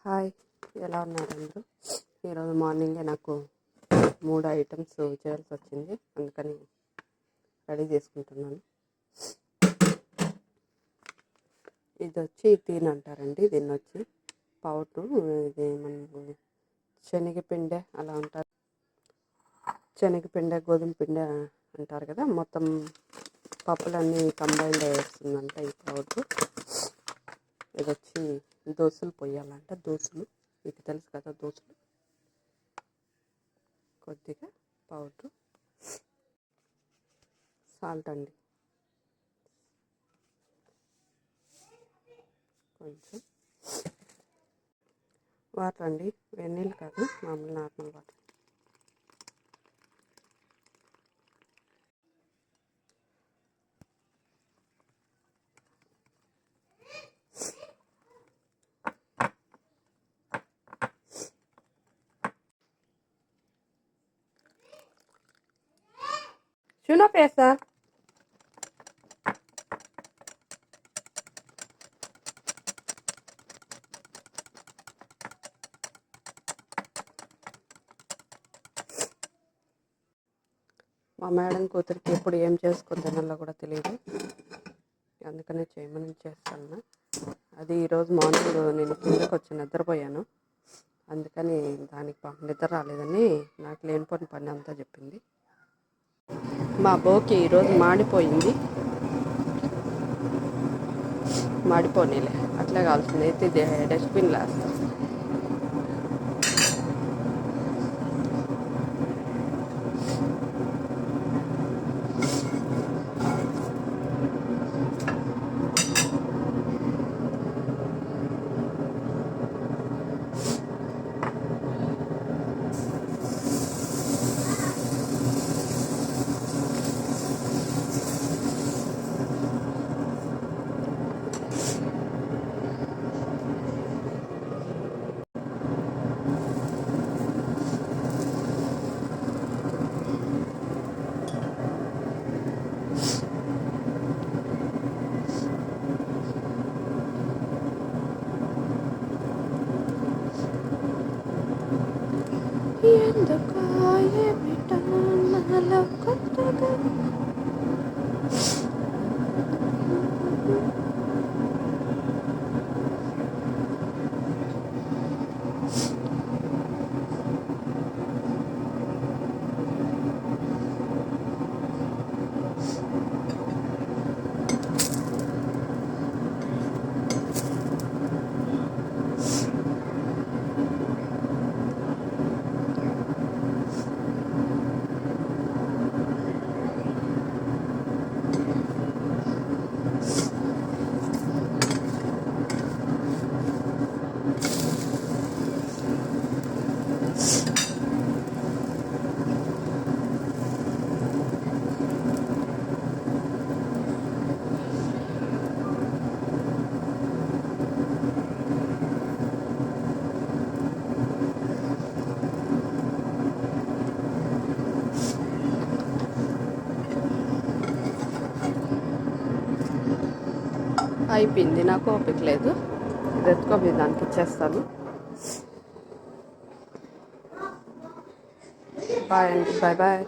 Hi, ఎలా ఉన్నారు అందరూ? ఈరోజు మార్నింగే నాకు 3 ఐటమ్స్ చేయాల్సి వచ్చింది, అందుకని రెడీ చేసుకుంటున్నాను. ఇది వచ్చి తీన్ అంటారండి, దీన్ని వచ్చి పౌడరు. ఇది మన శనగపిండి అలా అంటారు, శనగపిండి గోధుమ పిండి అంటారు కదా, మొత్తం పప్పులన్నీ కంబైన్డ్ వేస్తుందంట ఈ పౌడరు. ఇది వచ్చి దోశలు పోయాలంట, దోశలు మీకు తెలుసు కదా, దోశలు. కొద్దిగా పౌడరు, సాల్ట్ అండి, కొంచెం వాటర్ అండి, వెన్నీళ్ళు కాదు, మామూలు నార్మల్ వాటర్. Şuna pesa. మా మేడం కూతురికి ఎప్పుడు ఏం చేసుకుని తినాలో కూడా తెలియదు, అందుకనే చేయమని చేస్తాను. అది ఈరోజు మార్నింగ్ నేను కిందకు వచ్చి నిద్రపోయాను, అందుకని దానికి నిద్ర రాలేదని నాకు లేనిపోయిన పని అంతా చెప్పింది. మా బోకి ఈరోజు మాడిపోయింది, మాడిపోనీలే అట్లే కావాల్సింది, అయితే డస్ట్బిన్లో వేస్తాను. అయిపోయింది, నాకు ఓపిక లేదు, ఇది ఎత్తుకోపోయి దానికి ఇచ్చేస్తాను. బాయ్ అండి, బాయ్ బాయ్.